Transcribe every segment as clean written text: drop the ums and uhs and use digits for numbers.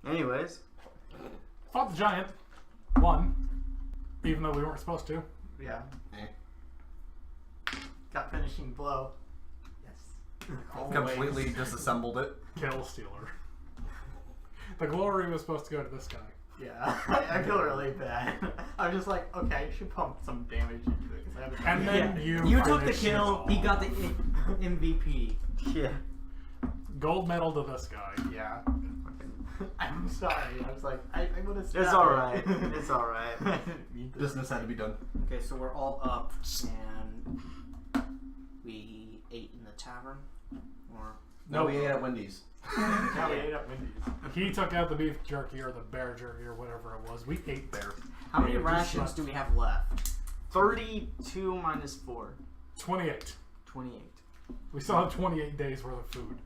Anyways. Fought the giant. Won. Even though we weren't supposed to. Yeah. Got finishing blow. Yes. Completely disassembled it. Kill Stealer. The glory was supposed to go to this guy. Yeah, I feel really bad. I'm just like, okay, I should pump some damage into it. Cause I And then You took the finished kill, it he all. got the MVP. Yeah. Gold medal to this guy. Yeah. I'm sorry. I was like, I would have. It's alright. It's alright. Business had to be done. Okay, so we're all up, and we ate in the tavern, or No, we ate at Wendy's. Now we ate up Wendy's. He took out the beef jerky or the bear jerky or whatever it was. We ate bear. how many rations do we have left? 32 minus 4. 28. 28. We still have 28 days worth of food.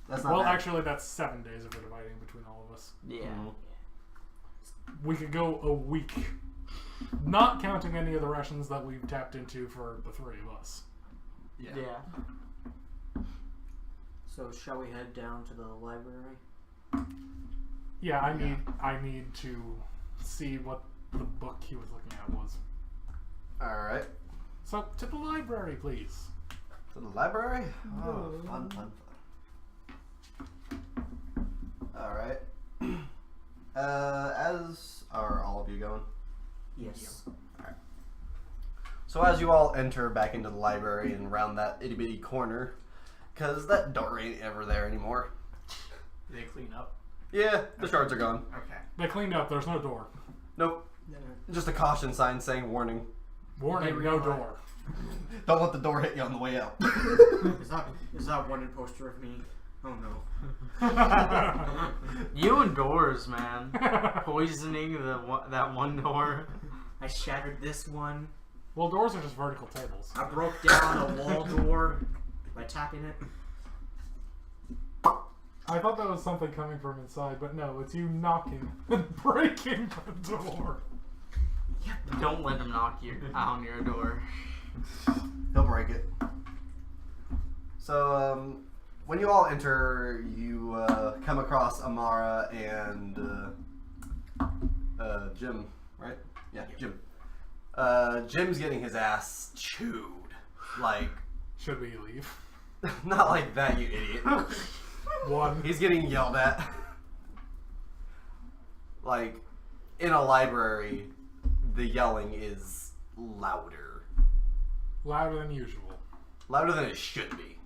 That's not Well, bad. actually, that's 7 days if we're dividing between all of us. Yeah. We could go a week. Not counting any of the rations that we've tapped into for the three of us. Yeah. Yeah. So shall we head down to the library? Yeah, I need to see what the book he was looking at was. Alright. So, to the library, please. To the library? Oh, fun, fun, fun. Alright. As are all of you going? Yes. Alright. So as you all enter back into the library and round that itty bitty corner, because that door ain't ever there anymore. Did they clean up? Yeah, the shards are gone. Okay. They cleaned up, there's no door. Nope. Just a caution sign saying warning. Warning, They no realize- door. Don't let the door hit you on the way out. Is that one poster of me? Oh no. You and doors, man. Poisoning that one door. I shattered this one. Well, doors are just vertical tables. I broke down a wall door by tapping it. I thought that was something coming from inside, but no, it's you knocking and breaking the door. Don't let him knock you on your door. He'll break it. So, when you all enter, you come across Amara and Jim, right? Yeah, Jim. Jim's getting his ass chewed. Like, Should we leave? not like that, you idiot. One. He's getting yelled at. Like, in a library, the yelling is louder. Louder than usual. Louder than it should be.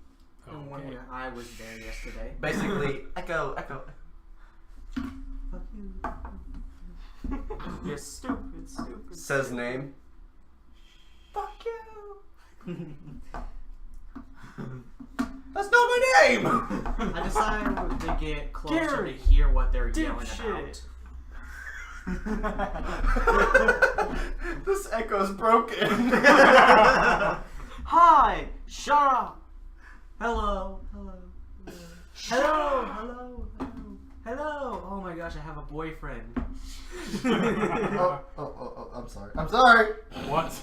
No Okay. wonder I was there yesterday. Basically, echo, echo. Fuck you. You're stupid, stupid. Says name. Fuck you. That's not my name! I decided to get closer Gary, to hear what they're yelling dipshit. about. This echo's broken. Hi! Shut up! Hello, hello, hello, hello, hello, hello. Oh my gosh, I have a boyfriend. oh, I'm sorry. I'm sorry! What?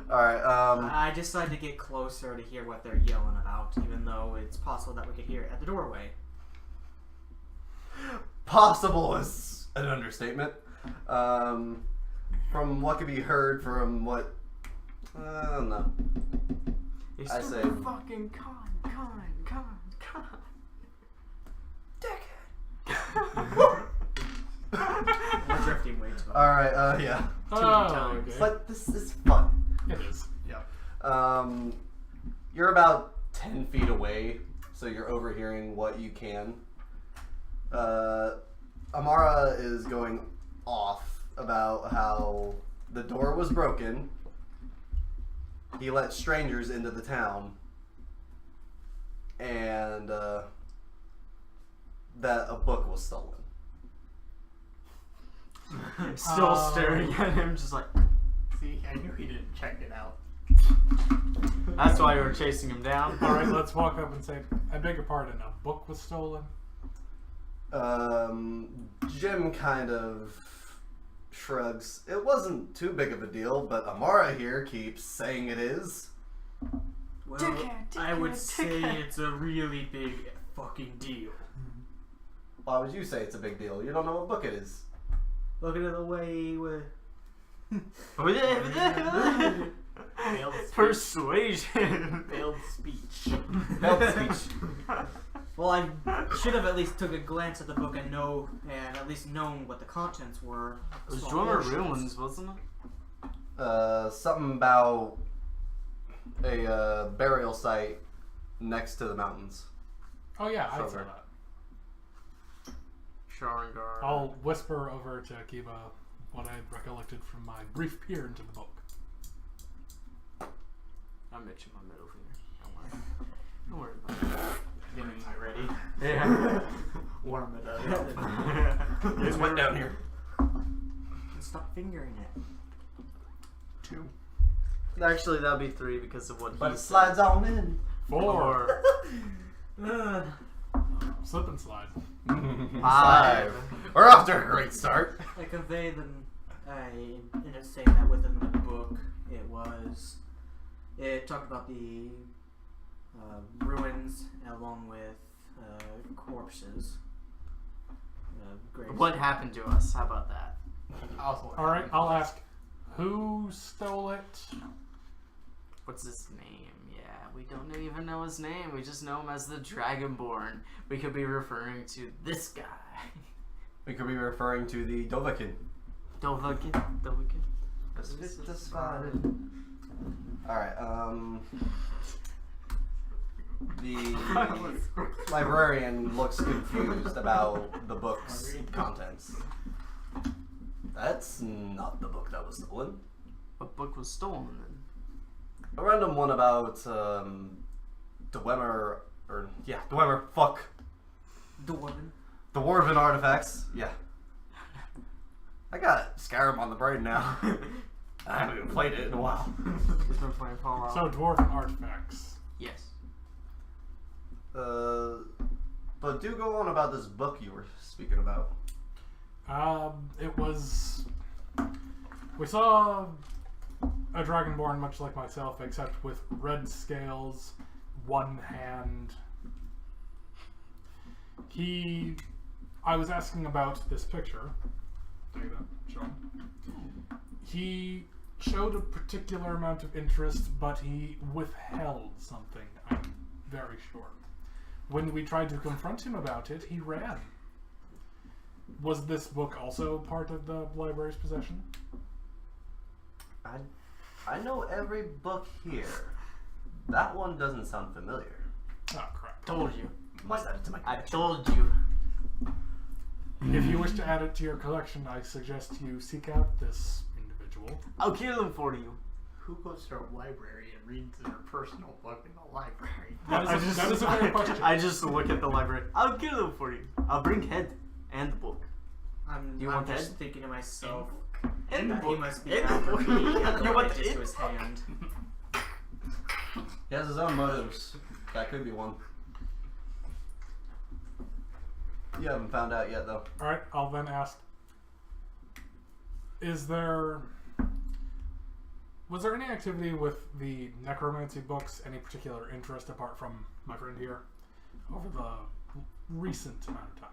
Alright, I decided to get closer to hear what they're yelling about, even though it's possible that we could hear it at the doorway. possible is an understatement. From what could be heard from what... I don't know. You I stupid say- fucking con. We're drifting way too much. Alright, yeah. Oh, times. okay. But this is fun. It is. You're about 10 feet away, so you're overhearing what you can. Amara is going off about how the door was broken. He let strangers into the town. And that a book was stolen. Still staring at him, just like. See, I knew he didn't check it out. That's why you were chasing him down. Alright, let's walk up and say, I beg your pardon, a book was stolen? Jim kind of shrugs. It wasn't too big of a deal, but Amara here keeps saying it is. Well, I would say it's a really big fucking deal. Why would you say it's a big deal? You don't know what book it is. Look at it the way with. Failed speech. Persuasion. Failed speech. Failed speech. Well, I should have at least took a glance at the book and at least known what the contents were. It was Small Drummer portions. Ruins, wasn't it? Something about a burial site next to the mountains. Oh yeah, I saw Sure. that. Sharingar. I'll whisper over to Akiba what I recollected from my brief peer into the book. I'm itching my middle finger. Don't worry about it. Getting my ready. Yeah. Warm it up. It's wet down here. Stop fingering it. 2. Actually, that'd be 3 because of what But he it slides said. on in. 4. Ugh. Slip and slide. 5. We're off to a great start. I convey them. I ended up saying that within the book, it talked about the ruins along with corpses. Graves. What happened to us? How about that? Alright, I'll ask, who stole it? What's his name? Yeah, we don't even know his name. We just know him as the Dragonborn. We could be referring to this guy. We could be referring to the Dovahkiin. Dovahkiin. Alright, the librarian looks confused about the book's contents. That's not the book that was stolen. What book was stolen then? A random one about Dwemer, fuck. Dwarven. Dwarven artifacts, yeah. I got Skyrim on the brain now. I haven't even played it in a while. He's been playing Fallout. So, dwarven artifacts. Yes. But do go on about this book you were speaking about. It was... We saw a dragonborn much like myself, except with red scales, one hand. I was asking about this picture. Take that, show him. He showed a particular amount of interest, but he withheld something, I'm very sure. When we tried to confront him about it, he ran. Was this book also part of the library's possession? I know every book here. That one doesn't sound familiar. Oh, crap. Told you. Must add it to my I collection. told you. If you wish to add it to your collection, I suggest you seek out this individual. I'll kill him for you. Who goes to a library and reads their personal book in the library? That is a fair question. I just look at the library. I'll kill him for you. I'll bring head and the book. I'm You want just that? thinking to myself And the that book. he must be And the after book. me. You Otherwise, want it's the just to his hand. He has his own motives. That could be one. You haven't found out yet, though. Alright, I'll then ask, was there any activity with the necromancy books, any particular interest apart from my friend here, over the recent amount of time?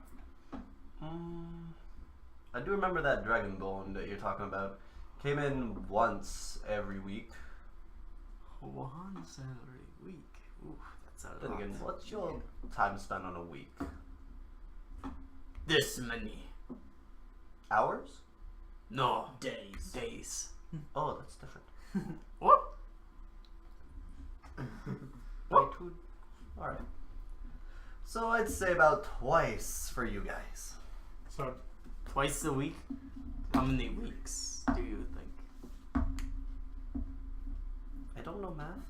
I do remember that Dragonborn that you're talking about. Came in once every week. Once every week. Ooh, that's out Then of again, what's your time spent on a week? This many. Hours? No. Days. Days. Oh, that's different. What? What? Alright. So I'd say about twice for you guys. So, Twice a week? How many weeks do you think? I don't know math.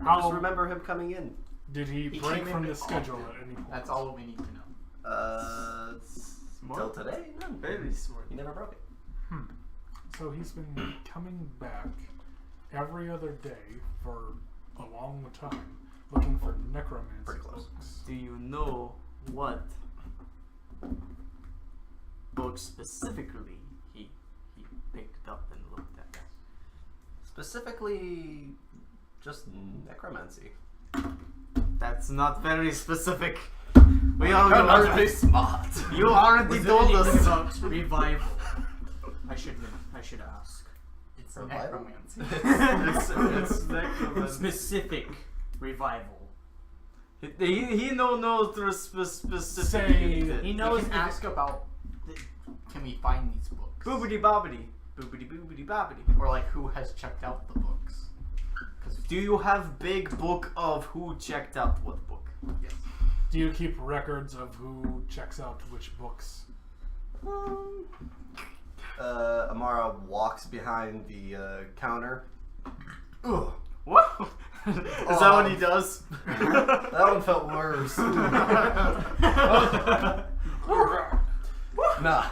I how just remember him coming in. did he He break came from in the schedule at any point? That's all we need to know. Till today? None. Very smart. He never broke it. So he's been coming back every other day for a long time, looking for necromancy Pretty close. books. Do you know what book specifically he picked up and looked at? Specifically, just necromancy. That's not very specific. We You're all not already very smart. You already Was there told anything us. about revival? I should ask. It's Revival? necromancy. It's necromancy. Specific revival. He don't know through specific. Say- He We knows. can ask about. Can we find these books? Boobity bobbity. Boobity boobity bobbity. Or like who has checked out the books? Do you have big book of who checked out what book? Yes. Do you keep records of who checks out which books? Amara walks behind the counter. Ugh. What? Is that what he does? That one felt worse. Nah.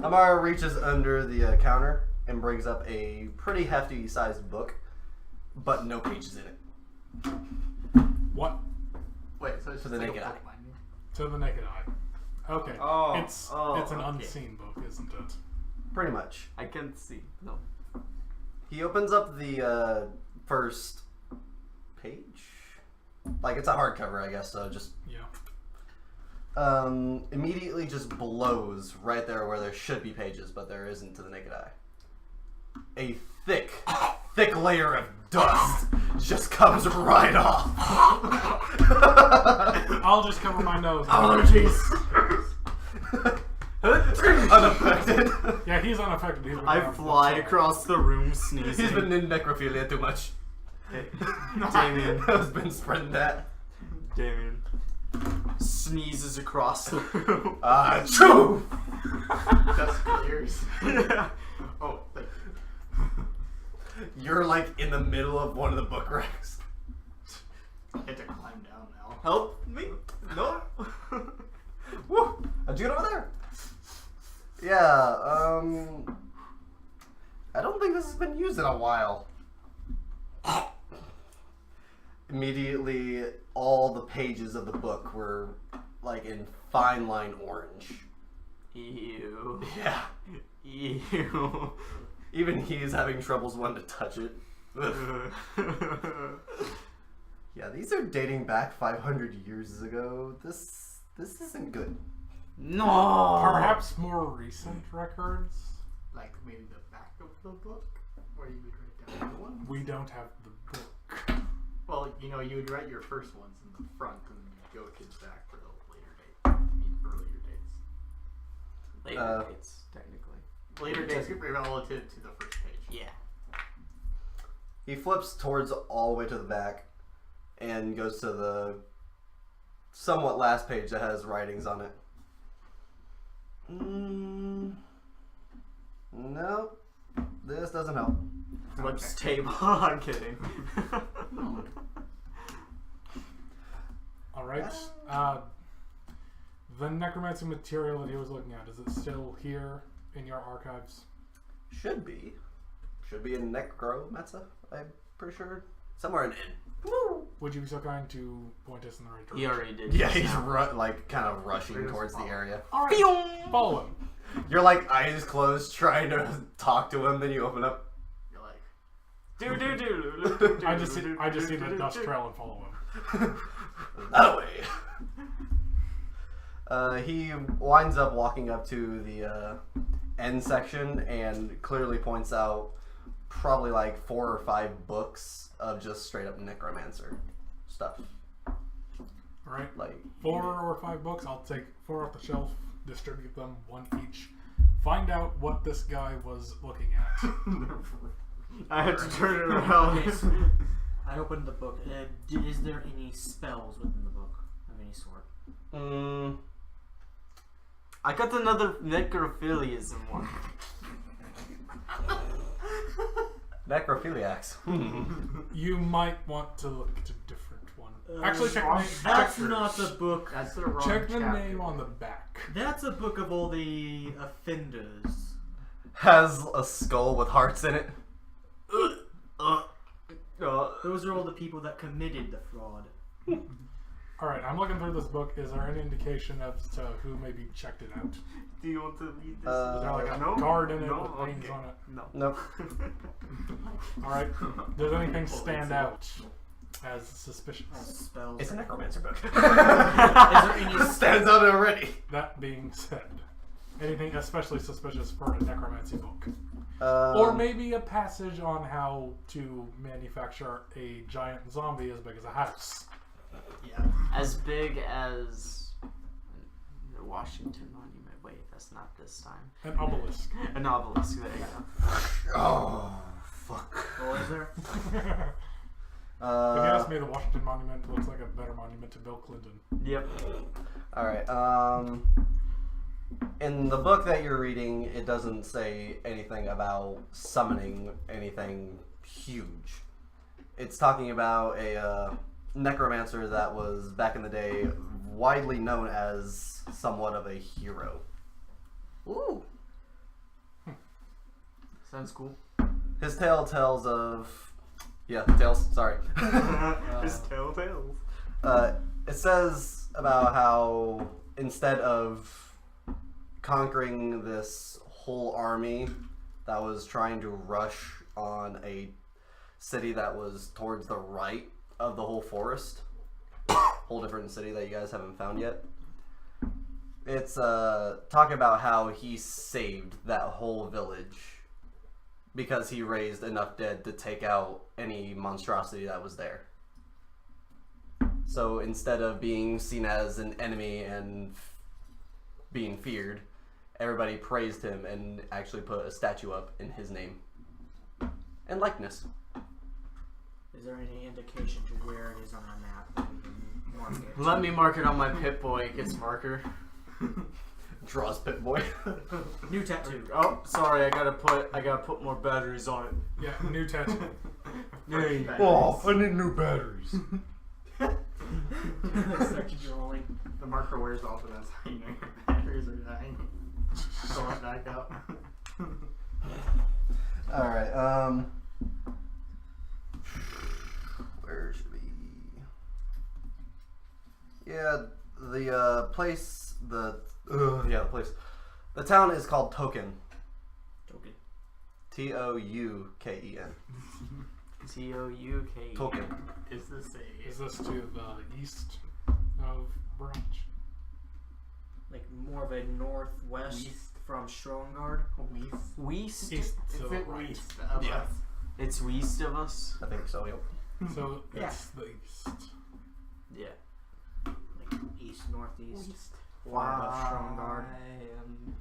Amara reaches under the counter and brings up a pretty hefty sized book, but no pages in it. What? Wait, so it's To just the like naked a eye. book binding? To the naked eye. Okay. Oh, it's an okay. unseen book, isn't it? Pretty much. I can't see. No. He opens up the first page. Like it's a hardcover, I guess. So just Yeah. immediately just blows right there where there should be pages, but there isn't to the naked eye. A thick layer of dust just comes right off. I'll just cover my nose. Allergies. Unaffected. Yeah, he's unaffected. He's been I around for fly so across the room sneezing. He's been in necrophilia too much. Damien. Has been spreading that. Damien sneezes across the room. True. Dust clears. Yeah. Oh, like, You're like in the middle of one of the book racks. I had to climb down now. Help me? No. Woo! How'd you get over there? Yeah, I don't think this has been used in a while. Immediately, all the pages of the book were like in fine line orange. Ew. Yeah. Ew. Even he's having troubles wanting to touch it. Yeah, these are dating back 500 years ago. This isn't good. No. Perhaps more recent records. Like maybe the back of the book, where you would write down the one. We don't have the book. Well, you know, you would write your first ones in the front, and then you'd go to the back for the later date. I mean, earlier dates. Later dates, technically. Later dates could be relative to the first page. Yeah. He flips towards all the way to the back and goes to the somewhat last page that has writings on it. No, this doesn't help. Flips table. I'm kidding. Alright. The necromancy material that he was looking at, is it still here in your archives? Should be in Necromancer. I'm pretty sure somewhere in. Would you be so kind to point us in the right direction? He already did. Yeah, just he's now. like kind of rushing towards the area. Alright. Follow him. You're like eyes closed, trying to talk to him. Then you open up. You're like, Do. I just see the dust trail and follow him. That way. He winds up walking up to the end section and clearly points out probably like 4 or 5 books of just straight up necromancer stuff. Alright. Like 4 or 5 books. I'll take 4 off the shelf, distribute them, 1 each. Find out what this guy was looking at. I had to turn it around. Okay, so I opened the book. Is there any spells within the book of any sort? I got another necrophiliism one. necrophiliacs. You might want to look at a different one. Actually, check the name. That's check- not the book. that's the wrong Check the chapter. name on the back. That's a book of all the offenders. Has a skull with hearts in it. Those are all the people that committed the fraud. Alright, I'm looking through this book. Is there any indication as to who maybe checked it out? Do you want to read this? Is there like a No? card in it No? with names Okay. on it? No. Nope. Alright. Does anything stand out? as suspicious. Spells. It's a necromancer book. Is there any Stands out already. That being said, anything especially suspicious for a necromancy book? Or maybe a passage on how to manufacture a giant zombie as big as a house. Yeah. As big as the Washington Monument. Wait, that's not this time. An obelisk. An obelisk. There you go. Oh, fuck. What was there? If you ask me, the Washington Monument looks like a better monument to Bill Clinton. Yep. Alright, in the book that you're reading, it doesn't say anything about summoning anything huge. It's talking about a necromancer that was, back in the day, widely known as somewhat of a hero. Ooh. Sounds cool. His tale tells of... Yeah, tales, sorry. His telltales. It says about how instead of conquering this whole army that was trying to rush on a city that was towards the right of the whole forest, whole different city that you guys haven't found yet, it's talking about how he saved that whole village because he raised enough dead to take out any monstrosity that was there. So instead of being seen as an enemy and being feared, everybody praised him and actually put a statue up in his name and likeness. Is there any indication to where it is on the map that we can mark it? Let me mark it on my Pip-Boy. It gets marker. Draws Pip-Boy. New tattoo. Oh, sorry. I gotta put more batteries on it. Yeah, new tattoo. Yay. Oh, I need new batteries. Start drawing. The marker wears off, and that's how you know your batteries are dying. Fill it back up. Alright, where should we... Yeah, the place, the place. The town is called Token. Token. Touken. Touke. Token. Is this a... Is this to the east of Branch? Like more of a northwest East. from Strongard. West? East Is to it right. west of Yeah. us? It's west of us. I think so, yep. So Yeah. it's the east. Yeah. Like east, northeast. Far above Strongard.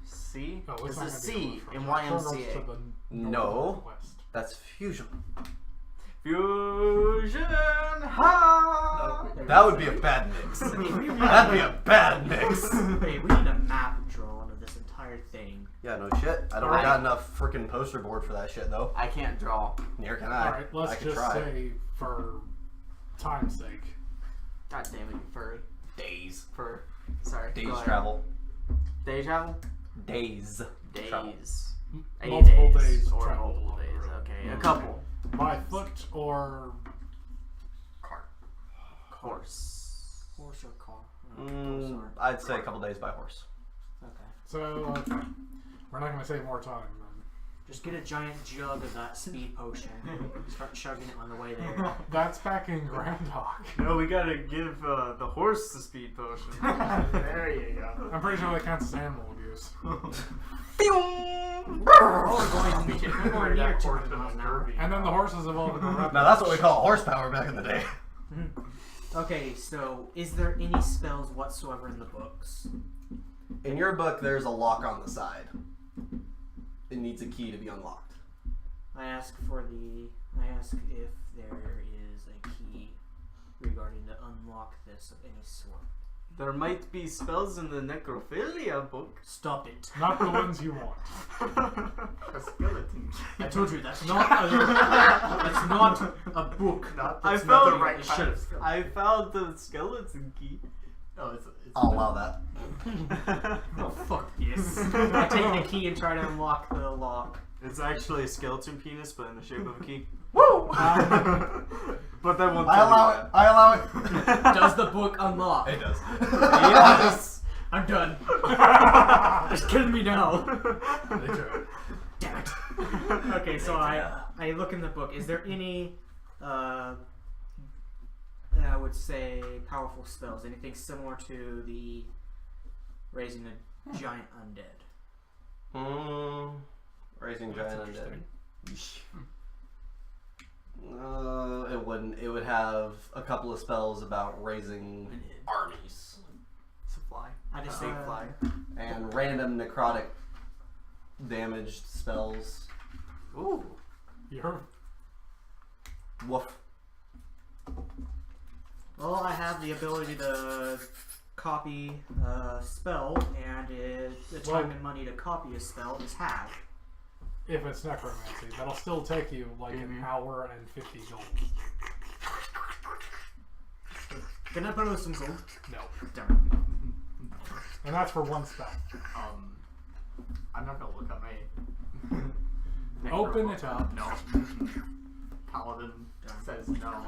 YMC? Oh, it's It's not a gonna be C close, in right? Strongard's YMCA. to the No. northwest. That's fusion. Fusion ha! That would be a bad mix. That'd be a bad mix. Hey, we need a map drawn of this entire thing. Yeah, no shit. I don't Alright. got enough freaking poster board for that shit, though. I can't draw. Neither can I. Alright, let's I could just try. say, for time's sake, God damn it, you furry. Days. Fur. Sorry. Days go ahead. travel. Day travel? Days. Travel. Days. 8 multiple days. days Or travel multiple along the days. road. Okay, a couple. by foot or Cart. Horse. Horse or car? Oh, sorry. I'd say a couple days by horse. Okay. so. Okay, we're not going to save more time. Then. Just get a giant jug of that speed potion. Start chugging it on the way there. That's back in Grand Dock. No, we gotta give the horse the speed potion. There you go. I'm pretty sure that counts as animal abuse. Oh, we're going nowhere near 200 miles an hour. And then the horses evolved into Now rabbits. that's what we call horsepower back in the day. Okay, so is there any spells whatsoever in the books? In your book, there's a lock on the side. It needs a key to be unlocked. I ask if there is a key regarding to unlock this of any sort. There might be spells in the necrophilia book. Stop it. Not the ones you want. A skeleton. I told you that's not a book. Not, I that's not the found- right it kind should- of skeleton. I found the skeleton key. Oh, it's I'll allow that. Oh fuck this. I take the key and try to unlock the lock. It's actually a skeleton penis, but in the shape of a key. Woo! But that won't. I allow it. I allow it. Does the book unlock? It does. Yes. I'm done. Just kidding me now. They do it. Damn it. Okay, so I look in the book. Is there any I would say powerful spells. Anything similar to the raising a giant undead. Raising That's giant undead. interesting. It wouldn't. It would have a couple of spells about raising armies Supply. I just Big say fly. and random necrotic damaged spells. Ooh. You're Woof. well, I have the ability to copy a spell, and the time and money to copy a spell is half. if it's necromancy, that'll still take you like an Mhm. hour and 50 gold. Can I borrow some gold? No, Darn. and that's for one spell. I'm not gonna look up my. Open it up. No. Paladin says no.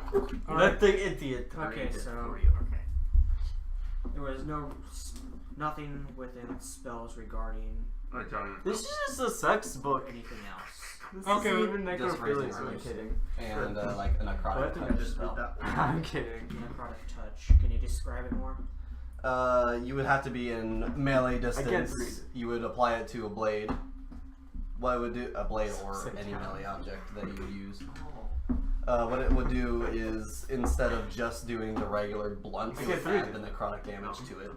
All Let right. the idiot Okay, read it so- for you. Okay. There was nothing within spells regarding This is just a sex book. anything else. This Okay. isn't even Just raising necrophilia, so I'm armies. kidding. And like a necrotic I think I touch just spell. read that one. I'm kidding. Necrotic touch. Can you describe it more? You would have to be in melee distance. read it. You would apply it to a blade. What it would do, a blade or Sit any down. melee object that you would use. Oh. What it would do is instead of just doing the regular blunt, it Okay, would three. add the necrotic damage to it.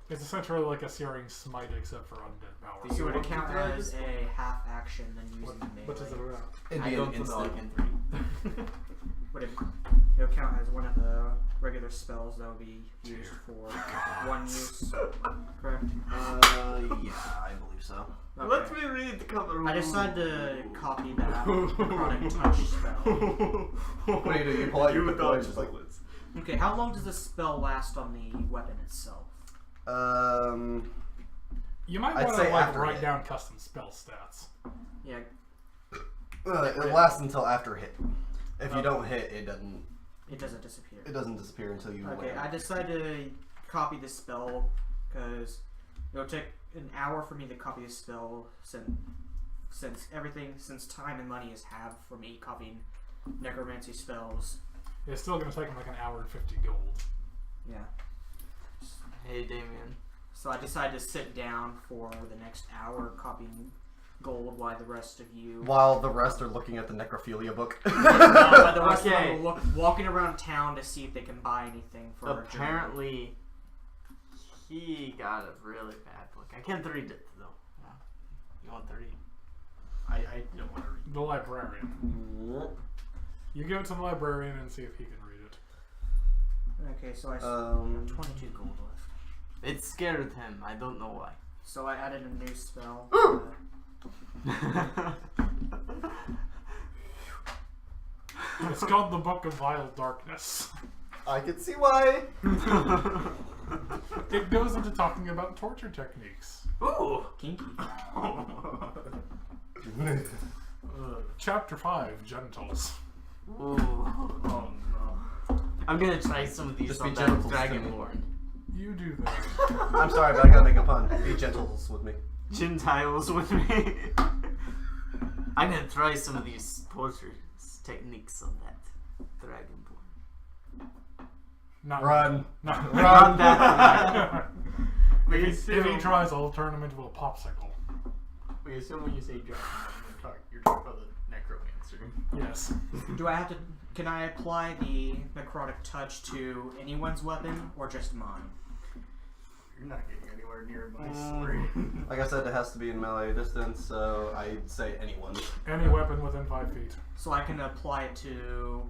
It's essentially like a Searing Smite except for undead power. Do So you would it want to count try as this? a half action than using the melee? What is it about? It'd I be don't an know instant. I can three. Would it'll count as one of the regular spells that would be used for one use, correct? Yeah, I believe so. Okay. Let me read the cover. I decided to copy that necrotic touch spell. What do? You pull out your book and just like, Okay, how long does this spell last on the weapon itself? You might I'd want to say like after write hit. down custom spell stats. Yeah, it lasts until after hit. If you don't hit, it it doesn't disappear. doesn't disappear until you Okay, land. I decided to copy this spell because it'll take an hour for me to copy this spell since time and money is halved for me copying necromancy spells. It's still going to take them like an hour and 50 gold. Yeah. Hey, Damien. So I decided to sit down for the next hour copying gold while the rest of you While the rest are looking at the necrophilia book. while the rest Okay. of them are walking around town to see if they can buy anything for a journey. Apparently, he got a really bad book. I can't read it though. Yeah. You want to read? I don't want to read. The librarian. You give it to the librarian and see if he can read it. Okay, so I have 22 gold left. It scared him. I don't know why. So I added a new spell. It's called the Book of Vile Darkness. I can see why. It goes into talking about torture techniques. Ooh. Kinky. Chapter 5, Genitals. Ooh. Oh no. I'm gonna try some of these Just on be that gentle, Dragonborn. You do that. I'm sorry, but I gotta make a pun. Be gentles with me. Gentiles with me. I'm gonna try some of these torture techniques on that Dragonborn. Not Run. Not Run that. We If he assume, tries, I'll turn him into a popsicle. we assume when you say dragon, you're talking about the necromancer. Yes. Do I have to? Can I apply the necrotic touch to anyone's weapon or just mine? You're not getting anywhere near my story. Like I said, it has to be in melee distance, so I'd say anyone. Any weapon within 5 feet. So I can apply it to.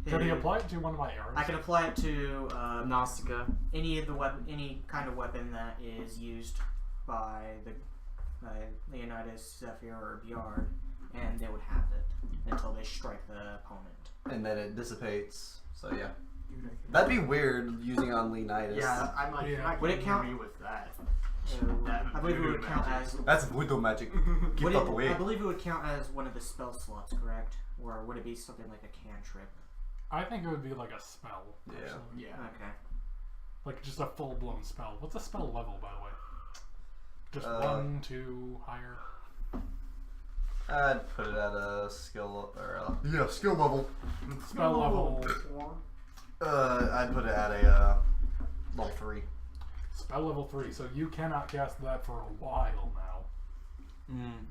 Could he apply it to one of my arrows? I can apply it to Nausicaa. any kind of weapon that is used by the Leonidas, Zephyr, or Bjard, and they would have it until they strike the opponent. And then it dissipates. So yeah. That'd be weird using on Leonidas. Yeah, I'm like, you're not Would it getting count? me with that. I believe it would count as. That's voodoo magic. Keep Would that it, away. I believe it would count as one of the spell slots, correct? Or would it be something like a cantrip? I think it would be like a spell. Yeah. Actually. Yeah. Okay. Like just a full-blown spell. What's a spell level, by the way? Just 1, 2, higher? I'd put it at a skill or skill level. Spell level. I'd put it at a level 3. Spell level 3. So you cannot cast that for a while now.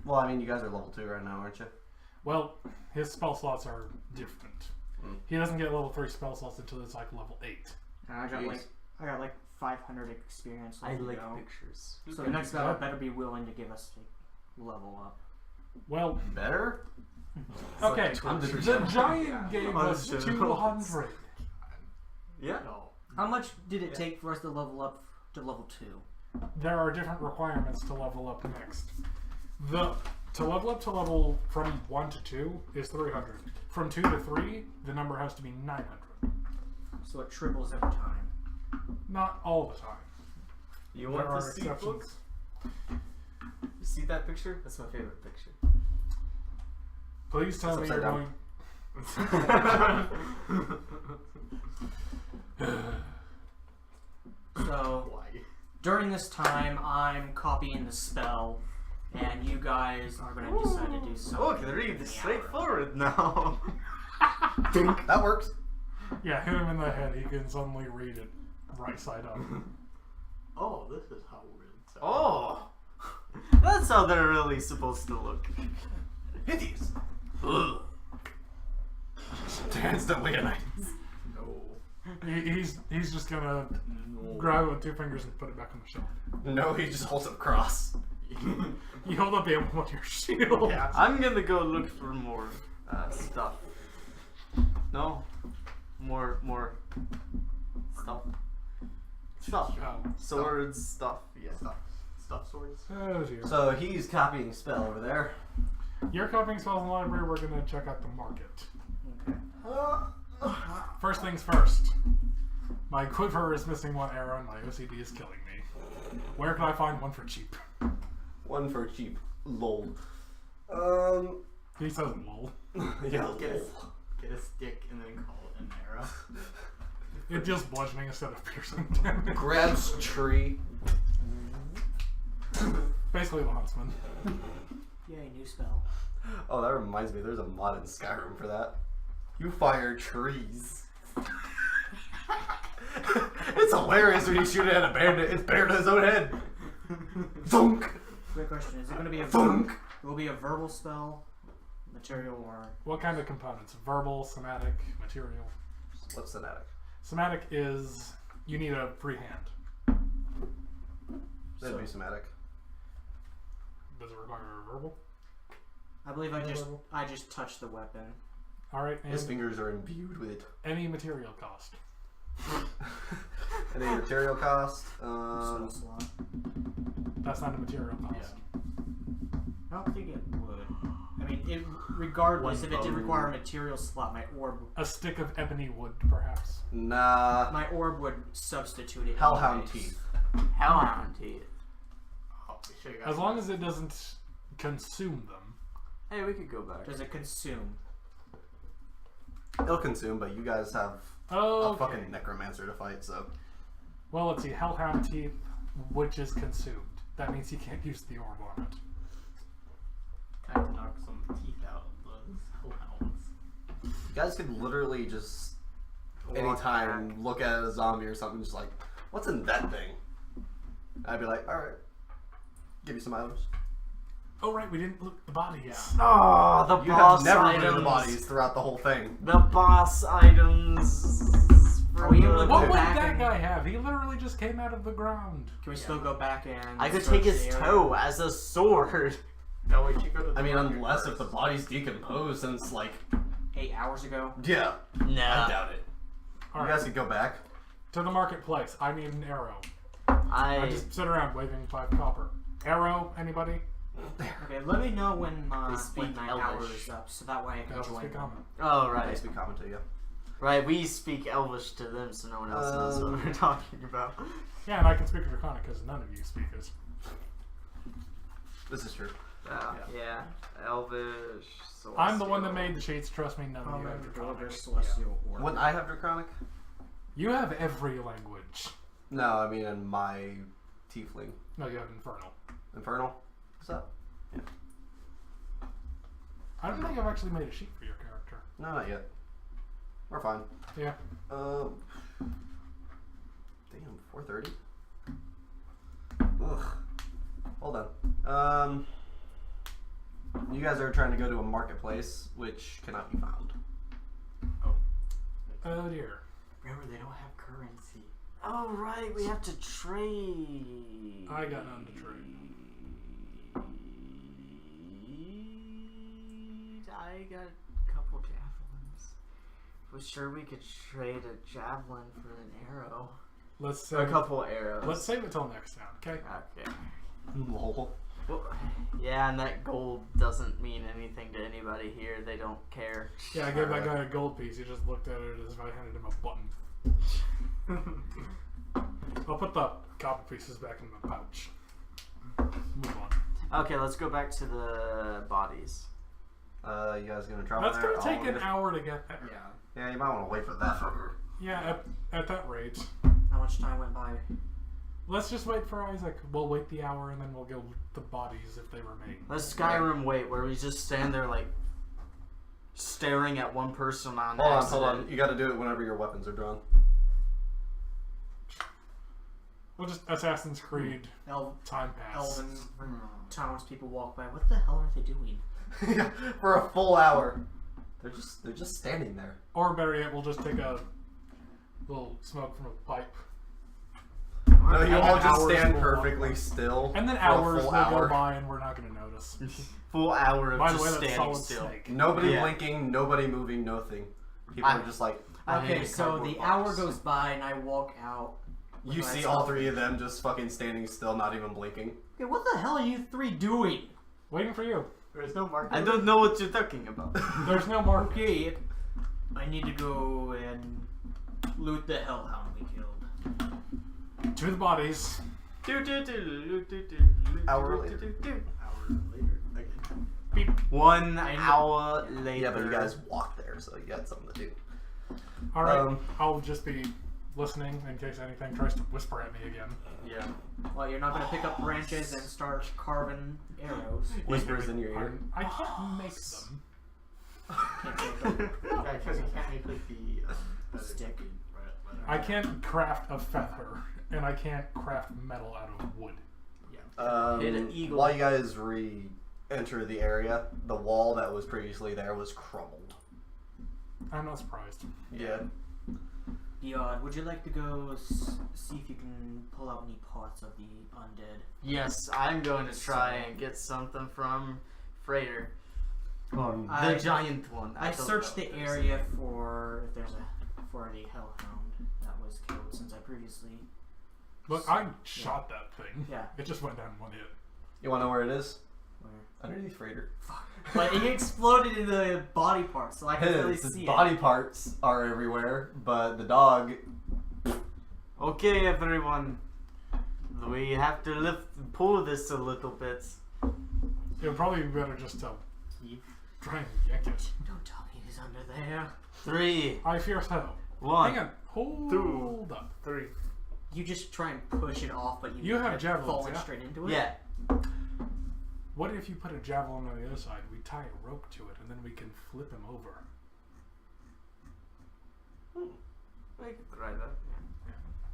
Well, I mean, you guys are level 2 right now, aren't you? Well, his spell slots are different. He doesn't get level 3 spell slots until it's like level 8. And I got like 500 experience. I like go. pictures. So the next battle better be willing to give us a level up. Well, Better? okay. I'm The just- giant gave us 200. Yeah. No. How much did it take for us to level up to level 2? There are different requirements to level up next. To level up to level from 1 to 2 is 300. From 2 to 3, the number has to be 900. So it triples every time. Not all the time. You There want are to see exceptions. books? You see that picture? That's my favorite picture. Please tell That's me you're upside going. So Why? during this time, I'm copying the spell, and you guys are going to decide to do something. Oh, I can read this straightforward now. That works. Yeah, hit him in the head. He can suddenly read it right side up. Oh, this is how weird it sounds. Oh, that's how they're really supposed to look. Hideous. Ugh. Dance the Leonites. No. He's just gonna No. grab it with 2 fingers and put it back on the shelf. No, he just holds up a cross. You hold up the emblem with your shield. Yeah. I'm gonna go look for more stuff. No, more stuff. Stuff. Oh. Swords, stuff. Yeah. Stuff swords. Oh dear. So he's copying spell over there. You're copying spells in the library. We're gonna check out the market. Okay. First things first. My quiver is missing 1 arrow and my OCD is killing me. Where can I find one for cheap? One for cheap. Lol. He says lol. Yeah. Get a stick and then call it an arrow. It deals bludgeoning instead of piercing damage. Grabs tree. Basically the huntsman. Yay, new spell. Oh, that reminds me. There's a mod in Skyrim for that. You fire trees. It's hilarious when you shoot it at a bandit. It's buried in his own head. Thunk. Quick question: is it going to be a Thunk. It will be a verbal spell, material, or What kind of components? Verbal, somatic, material. What's somatic? Somatic is you need a free hand. That'd be somatic. Does it require a verbal? I believe I just touched the weapon. Alright, His and fingers are imbued with it. any material cost. Any material cost? Spell slot. That's not a material cost. I don't think it would. I mean, regardless, if it did require a material slot, my orb A stick of ebony wood, perhaps. Nah. would substitute it. Hellhound anyways. teeth. Hellhound teeth. Oh, we should've got As some. long as it doesn't consume them. Hey, we could go back. Does it consume? It'll consume, but you guys have Oh, a fucking necromancer to fight, so. well, let's see. Hellhound teeth, which is consumed. That means he can't use the orb on it. I can knock some teeth out of those hellhounds. You guys could literally just anytime look at a zombie or something, just like, what's in that thing? I'd be like, alright. Give you some items. Oh, right, we didn't look at the bodies. Oh, the You boss have never items. looked at the bodies throughout the whole thing. The boss items. Are we able to What go would back that and- guy have? He literally just came out of the ground. Can we still go back and? I could search take his the area? toe as a sword. No, we should go to the I mean, market unless first. if the body's decomposed since, like, 8 hours ago. yeah. I No. doubt it. You Alright, guys could go back. to the marketplace. I need an arrow. I I just sit around waving 5 copper. Arrow, anybody? Okay, let me know when They my speak hour Elvish. is up, so that way I can No, join. speak them. common. Oh They right, speak common to you. right. We speak Elvish to them, so no one else knows what we're talking about. Yeah, and I can speak Draconic because none of you speak it. This is true. Yeah, Elvish. I'm the one that Celestial. made the sheets. Trust me, none of you have Common, Draconic. Dwarvish, Celestial, Orc. Wouldn't I have Draconic? You have every language. No, I mean in my tiefling. No, you have Infernal. Infernal? What's up? I don't think I've actually made a sheet for your character. No, not yet. We're fine. Yeah. Damn, 4:30. Ugh. Hold on. You guys are trying to go to a marketplace, which cannot be found. Oh dear. Remember, they don't have currency. Oh right, we have to trade. I got none to trade. I got a couple javelins. Was sure we could trade a javelin for an arrow. Let's A save. couple arrows. Let's save it till next time. Okay. Okay. Lol. Well, yeah, and that gold doesn't mean anything to anybody here. They don't care. Yeah, I gave that guy a gold piece. He just looked at it as if I handed him a button. I'll put the copper pieces back in my pouch. Move on. Okay, let's go back to the bodies. You guys gonna travel That's there? gonna take All an of it? hour to get there. Yeah. Yeah, you might want to wait for that fucker. Yeah, at that rate. How much time went by? Let's just wait for Isaac. We'll wait the hour and then we'll go with the bodies if they remain. Let's Skyrim wait, where we just stand there like staring at one person on Hold accident. on. You got to do it whenever your weapons are drawn. We'll just Assassin's Creed time pass. Elven townspeople walk by. What the hell are they doing? For a full hour. They're just standing there. Or better yet, we'll just take a little smoke from a pipe. No, you And all then just hours stand will perfectly walk still. And then for a hours full will hour. go by and we're not going to notice. Full hour of By the just way, that's standing solid still. snake. Nobody Yeah. blinking, nobody moving, nothing. People are just like, I Okay, need a so cardboard the box. hour goes by and I walk out. with you see myself. all three of them just fucking standing still, not even blinking. Okay, what the hell are you three doing? Waiting for you. There's no market. I don't know what you're talking about. There's no mark. Okay, I need to go and loot the hellhound we killed. To the bodies. Hour later. Hour later. Again. Beep. 1 I know. hour later. Yeah, but you guys walked there, so you had something to do. Alright, I'll just be listening in case anything tries to whisper at me again. Yeah. Well, you're not gonna pick up branches and start carving arrows. Whispers in your ear. I can't make them. Can't take them. Yeah, because you can't make like the Stick. I can't craft a feather, and I can't craft metal out of wood. Hit an eagle. While you guys re-enter the area, the wall that was previously there was crumbled. I'm not surprised. Yeah. Beyond, would you like to go see if you can pull out any parts of the undead? Yes, I'm going to try and get something from Freighter. The I- giant one. I don't searched know the if there's area for if there's for the hellhound that was killed since I previously. Look, I shot that thing. Yeah. It just went down in one hit. You want to know where it is? Where? Underneath Freighter. But it exploded into the body part, so I can really His see body it. parts are everywhere, but the dog. Okay, everyone. We have to pull this a little bit. It would probably be better just to try and yank it. Don't tell me he's under there. 3, I fear so. 1. Hang on. Hold Two. up. 3. You just try and push it off, but You have end up javelins, falling yeah? straight into it. Yeah. What if you put a javelin on the other side? We tie a rope to it, and then we can flip him over. We could try that.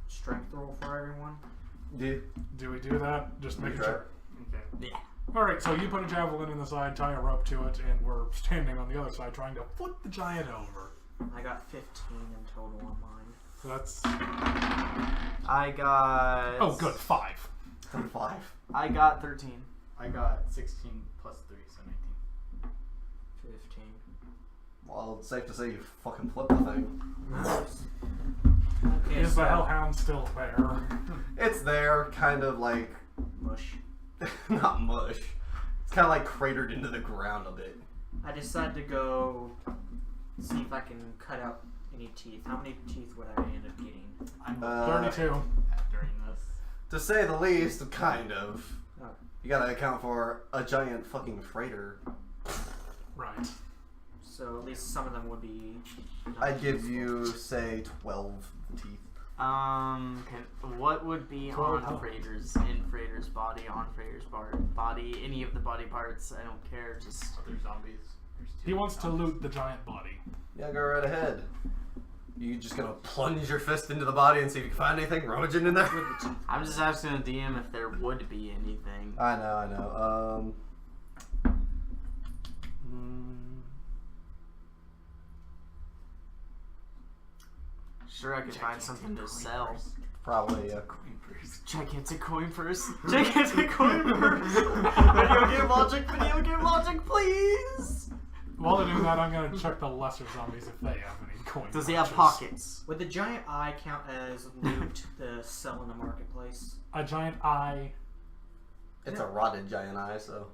Strength roll for everyone. Do we do that? Just making try. sure. Okay. Yeah. Alright, so you put a javelin in the side, tie a rope to it, and we're standing on the other side trying to flip the giant over. I got 15 in total on mine. So that's... I got. Oh, good. 5. 5. I got 13. I got 16 plus 3, so 19. 15. Well, it's safe to say you fucking flipped the thing. Okay, Is so the hellhound still there? It's there, kind of like. mush. Not mush. It's kind of like cratered into the ground a bit. I decided to go see if I can cut out any teeth. How many teeth would I end up getting? I'm 32. during this. To say the least, kind of. Oh. You gotta account for a giant fucking freighter. Right. So at least some of them would be. I'd give you, say, 12 teeth. What would be on Freighter's, in Freighter's body, on Freighter's body, any of the body parts? I don't care. Just Other zombies. He wants to loot the giant body. Yeah, go right ahead. You just gonna plunge your fist into the body and see if you can find anything rummaging in there? I'm just asking the DM if there would be anything. I know. Sure, I could find something to sell. Probably, yeah. Gigantic coin purse. Gigantic coin purse. Video game logic, please. While they're doing that, I'm gonna check the lesser zombies if they have any coins. Does he have pockets? Would the giant eye count as loot to sell in the marketplace? A giant eye. It's a rotted giant eye, so.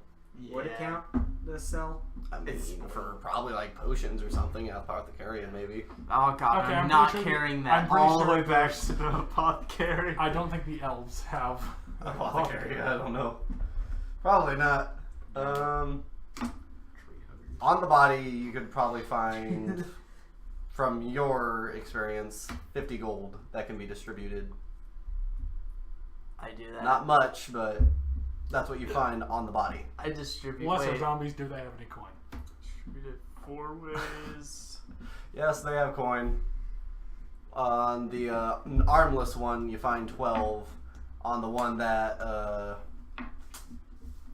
Would it count to sell? I mean, It's- for probably like potions or something, yeah, part the carrion maybe. Oh god, Okay, I'm I'm not pretty sure carrying I'm that pretty all the sure way back there's- to the apothecary. I don't think the elves have. Apothecary, I don't know. Probably not. On the body, you could probably find, from your experience, 50 gold that can be distributed. I do that. Not much, but that's what you find on the body. I distribute. Lesser Wait, zombies, do they have any coin? distribute it 4 ways. Yes, they have coin. On the armless one, you find 12. On the one that,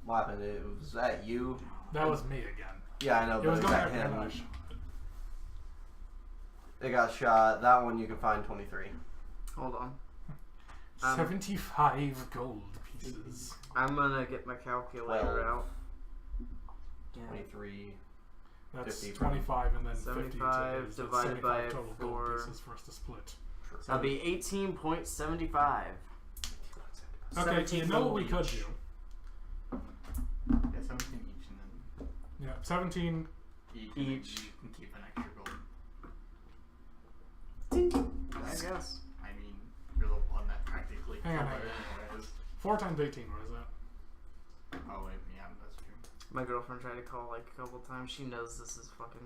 what happened? It was at you? That was me again. Yeah, I know, It but was it was going at after him. him. and I shot it. It got shot. That one you can find 23. Hold on. 75 gold pieces. I'm gonna get my calculator 12. out. Yeah. 23. That's 50. 25 and then 75 50 to his. That's divided 75 by total 4. gold pieces for us to split. That'll be 18.75. Okay, you know what we could do? Yeah, 17 each, and then Yeah, 17. each. Each. You can keep an extra gold. I guess. I mean, you're the one that practically Hang on, killed hang it anyways. 4 times 18, what is that? Oh wait, yeah, that's true. My girlfriend tried to call like a couple times. She knows this is fucking.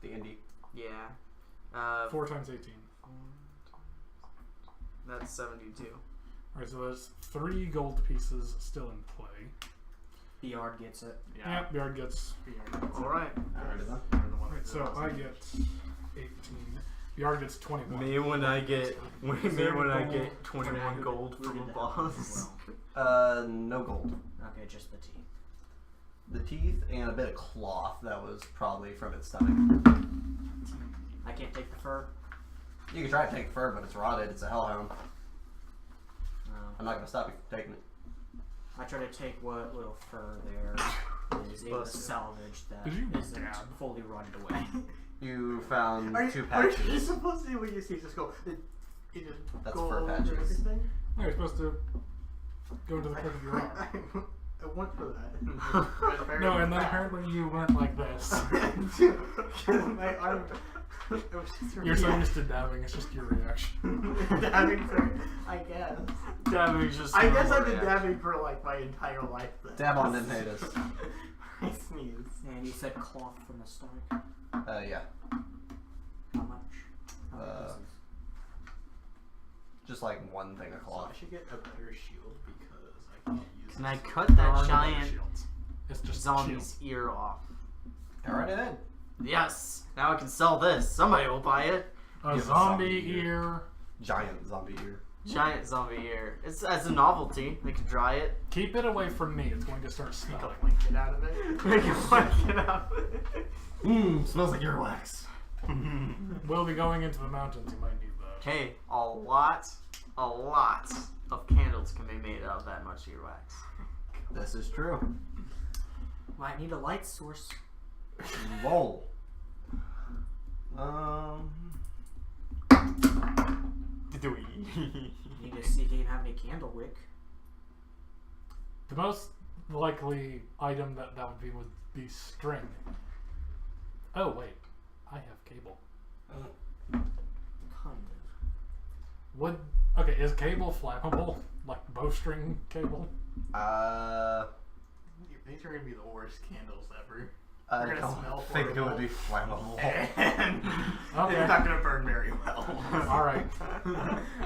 The indie. Yeah. 4 times 18. That's 72. Alright, so there's 3 gold pieces still in play. Bjard gets it. Yeah. Yep, Björn gets. Alright. Alright, then. You're the one Alright, that so did I it. get 18. Björn gets 21. Me when I get 21 21 gold from a boss. No gold. Okay, just the teeth. The teeth and a bit of cloth that was probably from its stomach. I can't take the fur. You can try to take the fur, but it's rotted. It's a hellhound. I'm No. not gonna stop you from taking it. I try to take what little fur there is able to Busted. salvage that Did you isn't dab? fully rotted away. You found Are 2 you patches. supposed to, when you see, just go, you just That's go fur over patches. everything? No, you're supposed to go into the crook of your arm. I went for that. No, and then apparently you went like this. My arm. It was just a You're so reaction. used to dabbing, it's just your reaction. Dabbing for, I guess. Dabbing's just. I guess I've normal been reaction. dabbing for like my entire life. Then. Dab on didn't hate us. I sneeze. And you said cloth from the stomach. Yeah. How much? How many Uh, pieces? Just like one thing of So cloth. I should get a better shield because I can't use Can I this. cut There are that no giant shields. It's just zombie's ear off? Go right ahead. Yes! Now I can sell this. Somebody will buy it. a Give a zombie zombie ear. Giant zombie ear. Giant zombie ear. It's as a novelty. They can dry it. Keep it away from me. It's going to start Make smelling. a blanket out of it. Make it like out. Smells like earwax. We'll be going into the mountains. You might need that. Hey, a lot of candles can be made out of that much earwax. This is true. Might need a light source. Roll. Need to see if you can have any candle wick. The most likely item that would be string. Oh wait, I have cable. Kind of. Would okay? Is cable flammable? Like bowstring cable? These are gonna be the worst candles ever. I They're gonna don't smell think it would be horrible. flammable. And Okay. it's not gonna burn very well. All right.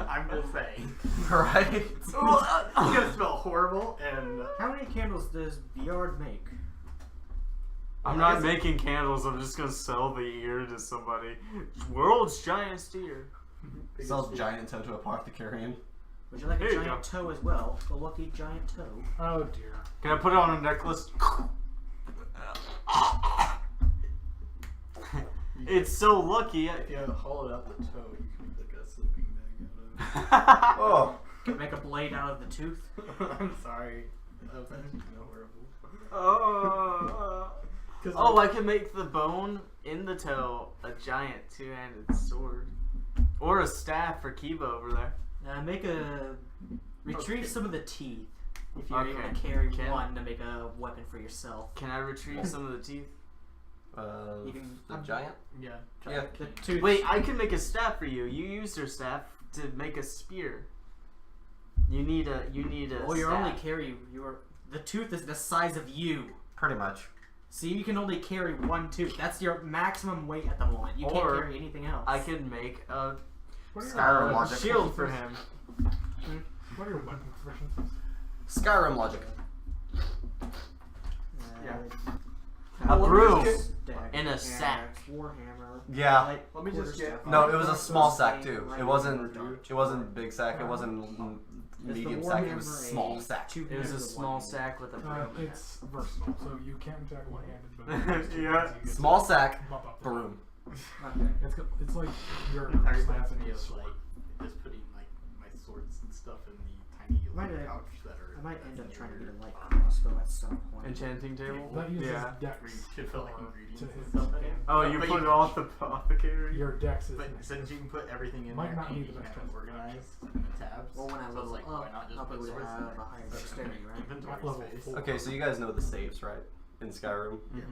I'm just saying. Right? It's gonna smell horrible and How many candles does Bjard make? I'm not making candles. I'm just gonna sell the ear to somebody. World's giantest ear. Sells giant toe to apothecarian. Would you like a Here you giant go. toe as well? A lucky giant toe. Oh dear. Can I put it on a necklace? It's so lucky. If you hollow out the toe, you can make like a sleeping bag out of Oh. Can make a blade out of the tooth. it. I'm sorry. That was actually horrible. Oh, I can make the bone in the toe a giant two-handed sword. Or a staff for Kiba over there. Retrieve Okay. some of the teeth. If you're able Okay. to carry Can- one to make a weapon for yourself. Can I retrieve some of the teeth? You can- The giant? Yeah. Yeah. The tooth. Wait, I can make a staff for you. You used your staff to make a spear. You need a Well, you're staff. only the tooth is the size of you. Pretty much. So you can only carry one tooth. That's your maximum weight at the moment. You can't Or carry anything else. I could make a What are your, Skyrim logic. shield for him. what are your weapon proficiencies? Skyrim logic. Yeah. A broom Dagger, and a axe, sack. Warhammer. Yeah. light Let me just get- quarterstaff, No, it was a light small crossbow, sack too. light It wasn't. warhammer, It wasn't big sack. It wasn't Is the medium sack. It was warhammer small a sack. two-handed It was a or small one-handed? sack with a broom. in it. It's versatile, so you can attack one-handed, but Yeah. you get Small to sack. bump up the- Broom. Okay. It's like your That reminds staff and me your of sword. like just putting like my swords and stuff in the tiny Might little have- pouch that are. I might end up that's trying to get in a your- light crossbow at some point. Enchanting table? That uses Yeah. dex. Where you should put like for- ingredients to and hit stuff in it. Oh, you But put it all at the apothecary? Your dex is But next. since you can put everything in Might there, not and be you the best kind of choice. organized in the tabs. Well, when I so level it's like, up, why not just I'll put be able to swords in have there? a higher So it's dexterity, right? Inventory At level space. 4. Okay, so you guys know the saves, right? In Skyrim. Mhm.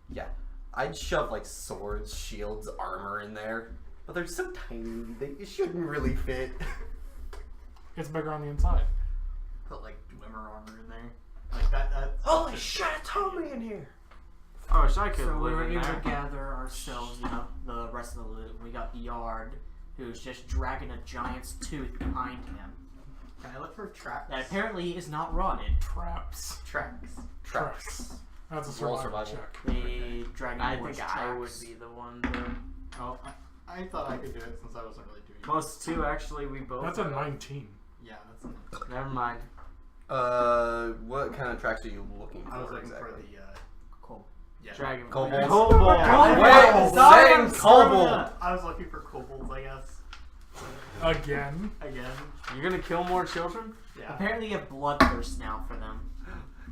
Yeah. I'd shove like swords, shields, armor in there, but they're so tiny they shouldn't really fit. It's bigger on the inside. Put like Dwemer armor in there. Like that. Holy shit! Tommy in here. I wish I could So we live were in able to there. gather ourselves, the rest of the loot. We got Yard, who's just dragging a giant's tooth behind him. Can I look for traps? That apparently is not rotted. Traps. Tracks. Traps. That's a Roll survival survival. check. The dragon I boards think I would tracks. be the one to... Oh, I thought I could do it since I wasn't really doing it. Plus 2, actually, we both... That's a 19. Yeah, that's. Never mind. What kind of tracks are you looking for I was looking exactly? for the. Cool. Yeah. Dragon. Kobolds? Kobold! Wait, Sorry, saying kobold. I was looking for kobolds, I guess. Again. Again. You're gonna kill more children? Yeah. Apparently you have bloodthirst now for them.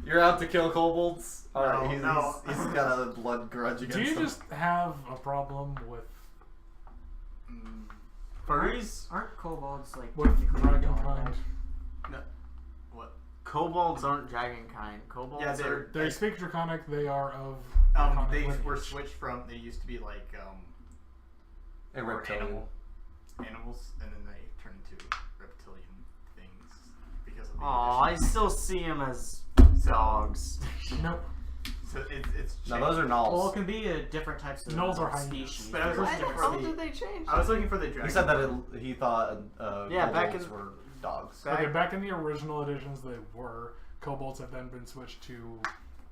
You're out to kill kobolds? Alright, No. he's got a blood grudge against Do you them. just have a problem with Mm, Furries? Aren't kobolds like with technically dragon dog-like? kind? what? Kobolds aren't dragon kind. Kobolds Yeah, they're. are... They speak Draconic. They are of They Draconic were lineage. switched from. They used to be like A more reptilian. animals, and then they turned into reptilian things because of the. Aw, I addition. still see them as So- dogs. Nope. So it's. No, those are gnolls. Well, it can be different types of Gnolls are hyenas. species. But I was There's looking different for the- they change? I was looking for the dragon. He said that he thought Yeah, back kobolds in- were dogs. Back- Okay, back in the original editions, they were. Kobolds have then been switched to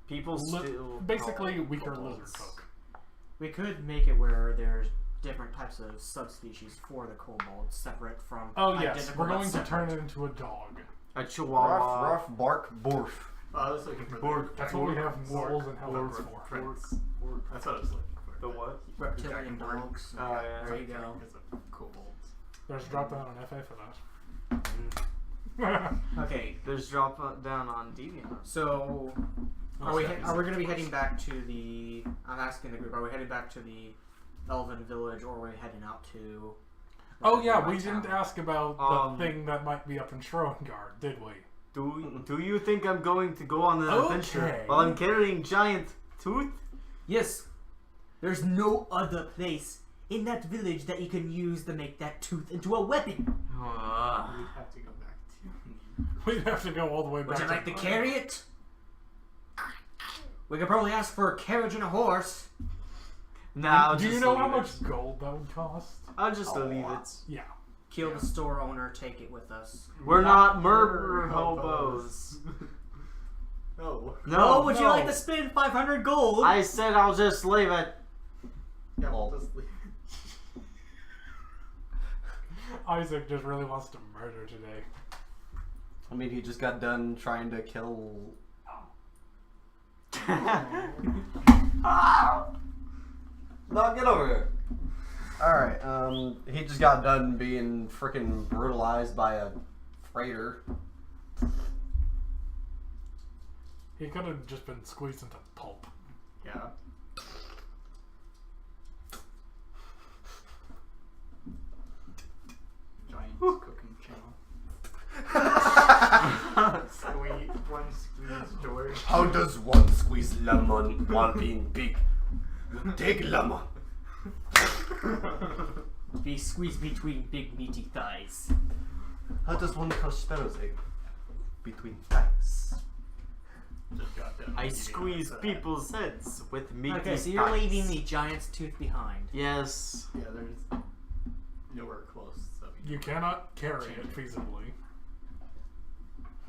People still... basically call weaker kobolds. lizard folk. We could make it where there's different types of subspecies for the kobolds, separate from. Oh yes, identical we're but going to turn separate. it into a dog. A Ruff, chihuahua. ruff, bark, borf. Oh, I was looking for Borg. That's the what we dragon. have wolves and helmets for. Prince. That's what I was looking for. The but what? Reptilian the dragonborn. dogs. Oh, yeah. There you go. Because of kobolds. There's a drop down on FA for that. Okay, There's drop down on Deviant. so are we going to be heading back to the? I'm asking the group. Are we heading back to the Elven village, or are we heading out to? Oh yeah, my we didn't town? ask about the thing that might be up in Schrödinger, did we? Do you think I'm going to go on an adventure Okay. while I'm carrying giant tooth? Yes. There's no other place in that village that you can use to make that tooth into a weapon. We'd have to go back to. We'd have to go all the way back. Would you like to carry it? We could probably ask for a carriage and a horse. Nah, Do you know how much gold that would cost? I'll just A leave lot. it. Yeah. Kill the store owner, take it with us. We're not murderer hobos. No. No, would you no. like to spend 500 gold? I said I'll just leave it. Yeah, Lol. we'll just leave it. Isaac just really wants to murder today. I mean, he just got done trying to kill. No, get over here. Alright, he just got done being freaking brutalized by a freighter. He could have just been squeezed into pulp. Yeah. Giant cooking channel. One squeeze George. How does one squeeze lemon while being big? You take lemon. Be squeezed between big meaty thighs. How does one crush sparrow's egg? Between thighs. Just got done I eating squeeze that. people's heads with meaty Okay, so you're thighs. leaving the giant's tooth behind. Yes. Yeah, there's nowhere close. So we You cannot carry it feasibly.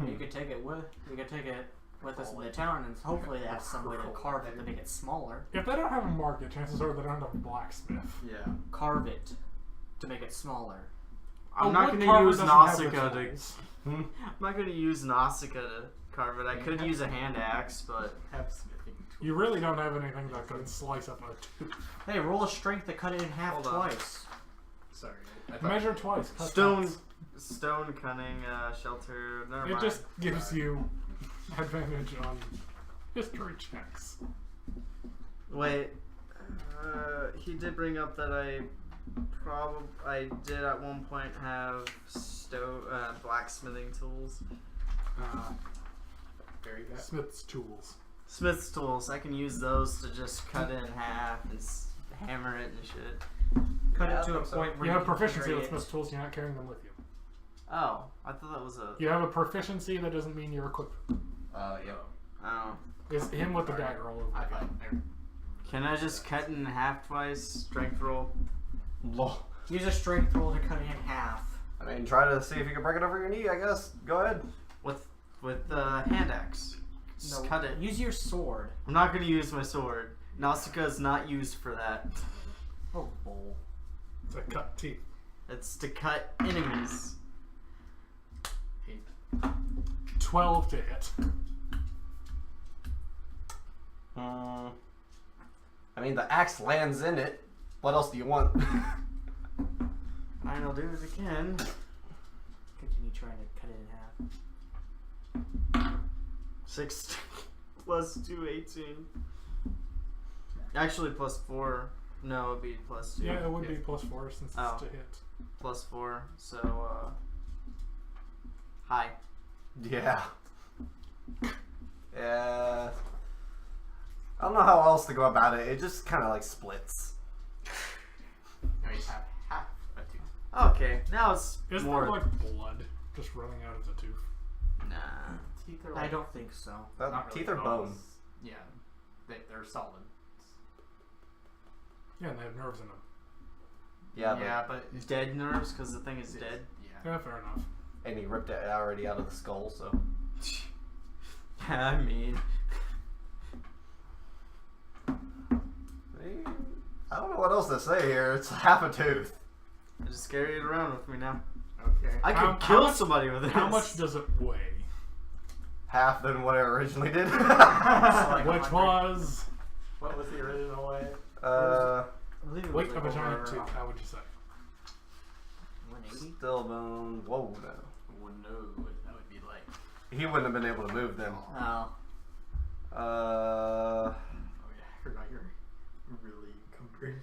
You could take it with. We could take it with us in the town, and hopefully they have some way to carve it to make it smaller. If they don't have a market, chances are they don't have a blacksmith. Yeah. Carve it to make it smaller. I'm A not wood gonna carver use doesn't have the Nausicaa to. tools. I'm not gonna use Nausicaa to carve it. I could use a hand axe, but Have smithing tools. You really don't have anything that could slice up a tooth. Hey, roll a strength to cut it in half Hold on. twice. Sorry. I thought Measure twice. Cut stone, once. stone cunning, shelter. Never It mind. just gives you advantage on history checks. Wait. He did bring up that I did at one point have blacksmithing tools. very good. Smith's tools. Smith's tools. I can use those to just cut it in half and hammer it and shit. Cut Yeah, it to I a think so. point where You have can proficiency carry with it. Smith's tools, you're not carrying them with you. Oh, I thought that was a. You have a proficiency, that doesn't mean you're equipped. Yeah. Oh. It's him with the dagger all over I again. thought Can I just cut it in half twice? Strength roll. Lol. Use a strength roll to cut it in half. I mean, try to see if you can break it over your knee, I guess. Go ahead. With the hand axe. Just cut it. Use your sword. I'm not gonna use my sword. Nausicaa is not used for that. Oh, bull. It's a cut teeth. It's to cut enemies. 12 to hit. I mean, the axe lands in it. What else do you want? Fine, I'll do it again. Continue trying to cut it in half. 6 plus 2, 18. Actually, plus 4. No, it'd be plus 2. Yeah, it would be plus 4 since Oh. it's to hit. Plus 4. So, hi. Yeah. Yeah. I don't know how else to go about it. It just kind of like splits. now you have half a tooth. Okay, now it's Is more. there like blood just running out of the tooth? Nah. Teeth are I like, don't think so. not really Teeth are bone. Yeah. They're solid. Yeah, and they have nerves in them. Yeah, but Dead nerves, because the thing is dead. Yeah. Yeah, fair enough. and he ripped it already out of the skull, so. I mean. I don't know what else to say here. It's half a tooth. I just carry it around with me now. Okay. I could How kill much- somebody with it. How much does it weigh? Half than what it originally did. Like Which 100. was What was the original way? I believe it was weight like of a giant over, tooth. How would you say? 180. Still bone. Whoa, no. Oh no, that would be like. He wouldn't have been able to move them. Oh. Oh yeah, I forgot you're really encumbered.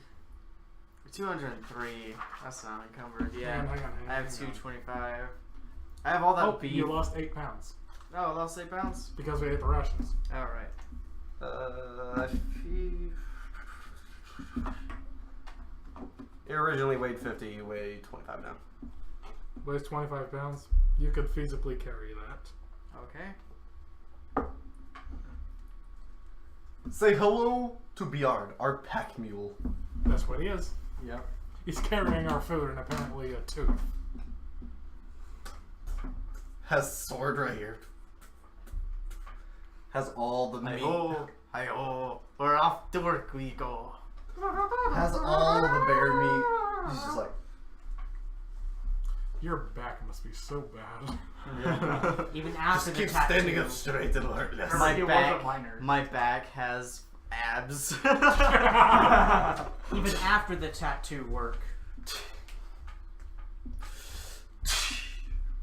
203. That's not encumbered. Yeah. Hang on, I have hang on. 225. I have all that Oh, beef. you lost 8 pounds Oh, I lost 8 pounds? because we ate the rations. Alright. It originally weighed 50, you weigh 25 now. Weighs 25 pounds. You could feasibly carry that. Okay. Say hello to Bjard, our pack mule. That's what he is. Yep. He's carrying our food and apparently a tooth. Has sword right here. Has all the meat. Hi-ho, we're off to work we go. Has all the bear meat. He's just like, Your back must be so bad. Even after just the keep tattoo, standing up straight and heartless. My It back, wasn't minor. my back has abs. even after the tattoo work.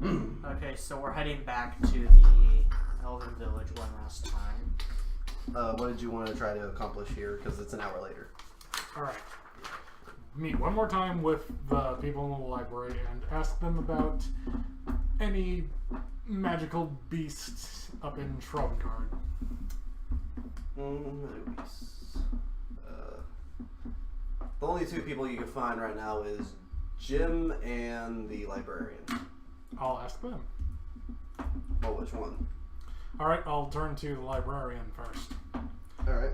Okay, so we're heading back to the Elven Village one last time. What did you want to try to accomplish here? Because it's an hour later. Alright. Meet one more time with the people in the library and ask them about any magical beasts up in Shrubguard. The only two people you can find right now is Jim and the librarian. I'll ask them. Well, which one? Alright, I'll turn to the librarian first. Alright.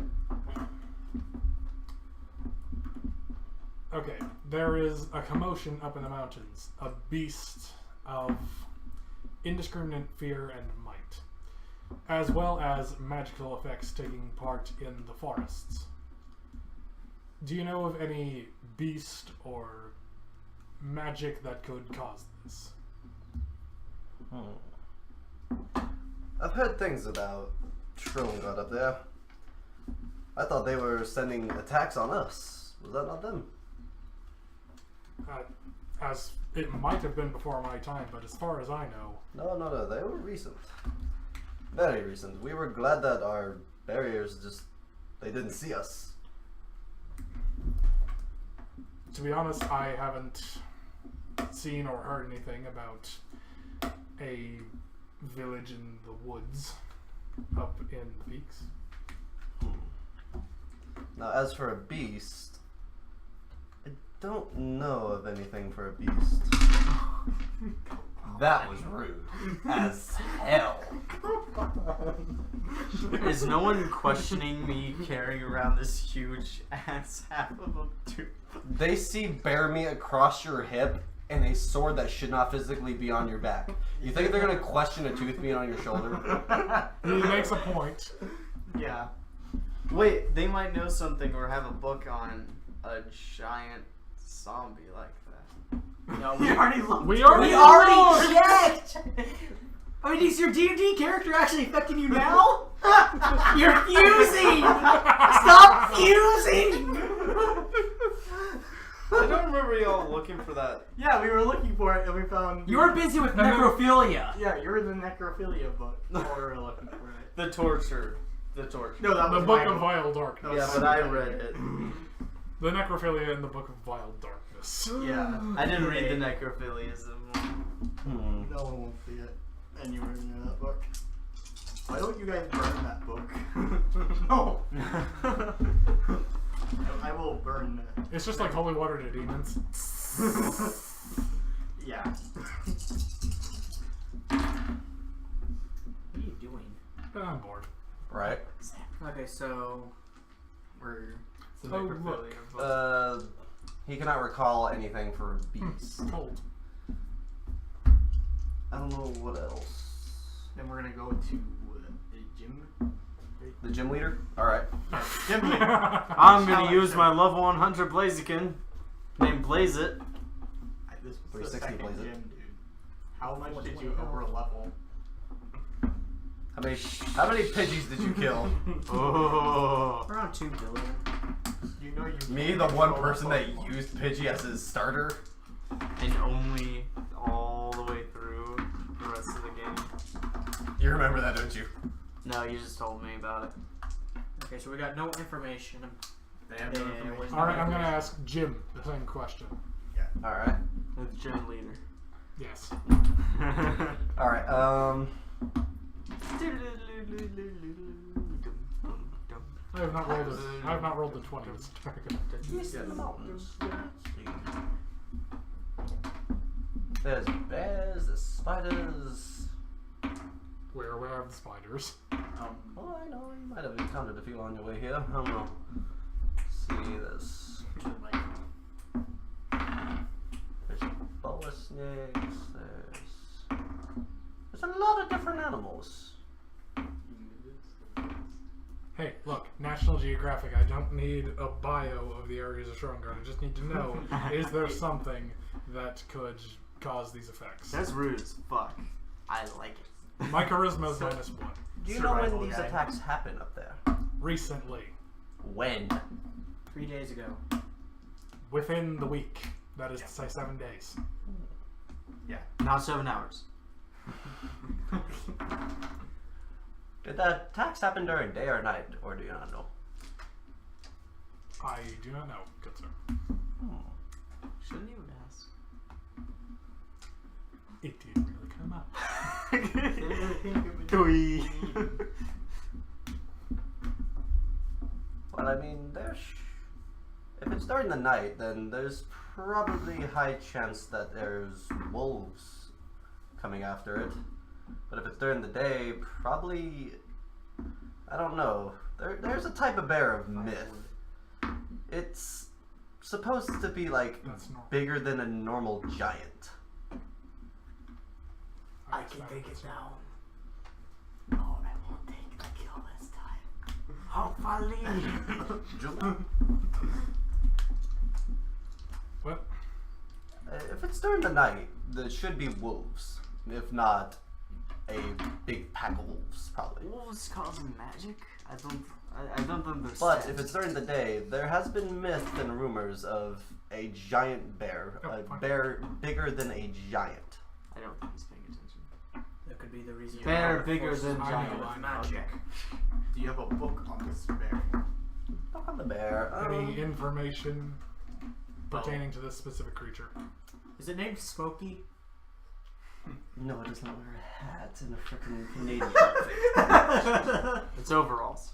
Okay, there is a commotion up in the mountains. A beast of indiscriminate fear and might, as well as magical effects taking part in the forests. Do you know of any beast or magic that could cause this? I've heard things about Trillingud up there. I thought they were sending attacks on us. Was that not them? As it might have been before my time, but as far as I know, No. They were recent. Very recent. We were glad that our barriers they didn't see us. to be honest, I haven't seen or heard anything about a village in the woods up in the peaks. Now, as for a beast, I don't know of anything for a beast. That was rude as hell. Is no one questioning me carrying around this huge ass half of a tooth? They see bear meat across your hip and a sword that should not physically be on your back. You think they're gonna question a tooth being on your shoulder? He makes a point. Yeah. Wait, they might know something or have a book on a giant zombie like that. No, We already looked. We already already checked! I mean, is your D&D character actually affecting you now? You're fusing! Stop fusing! I don't remember y'all looking for that. Yeah, we were looking for it and we found. You were busy with necrophilia. Yeah, you were in the necrophilia book while we were looking for it. The torture. The torture. No, that The was Book my of Vile Darkness. Yeah, but I read it. The Necrophilia in the Book of Vile Darkness. Yeah. I didn't read the necrophiliism. No one will see it. And you were in that book. Why don't you guys burn that book? No. I will burn it. It's just like holy water to demons. Yeah. What are you doing? I'm bored. Right. Okay, so We're Oh, look. He cannot recall anything for a beast. Cold. I don't know what else. Then we're gonna go to the gym. The gym leader? Alright. Gym leader. I'm gonna Challenge use him. my level 100 Blaziken, named Blaze It. This was the 360 second plays it. gym, dude. How much did you over level? How many Pidgeys did you kill? Oh. around 2 billion. You know you. Me, can't the one control person a that Pokemon. used Pidgey as his starter? And only all the way through the rest of the game. You remember that, don't you? No, you just told me about it. Okay, so we got no information. They have no Yeah, information. wait. Alright, I'm gonna ask Jim the same question. Alright. The gym leader. Yes. Alright, I have not rolled the 20s. Yeah, the mountains. There's bears, there's spiders. We're aware of the spiders. Oh, I know, you might have encountered a few on your way here. I don't know. See, there's boa snakes, there's a lot of different animals. Hey, look, National Geographic, I don't need a bio of the areas of Shrunguard. I just need to know, is there something that could cause these effects? That's rude as fuck. I like it. My charisma is -1. Do you know when Survival these guy. attacks happen up there? Recently. When? 3 days ago. Within the week. That is to say 7 days. Not 7 hours. Did the attacks happen during day or night, or do you not know? I do not know, good sir. Shouldn't you ask? It didn't really come up. Well, I mean, if it's during the night, then there's probably a high chance that there's wolves coming after it. But if it's during the day, probably, I don't know. There's a type of bear of myth. It's supposed to be like That's normal. bigger than a normal giant. I can take it down. No, I won't take the kill this time. Hopefully. What? If it's during the night, there should be wolves. If not, a big pack of wolves, probably. Wolves causing magic? I don't understand. But if it's during the day, there has been myth and rumors of a giant bear. Oh, A fine. bear bigger than a giant. I don't think he's paying attention. That could be the reason. Bear you're bigger forced than to giant. deal with I know. magic. Do you have a book on this bear? Look on the bear. Any information pertaining to this specific creature? Is it named Smokey? No, it does not wear a hat in a freaking Canadian. It's overalls.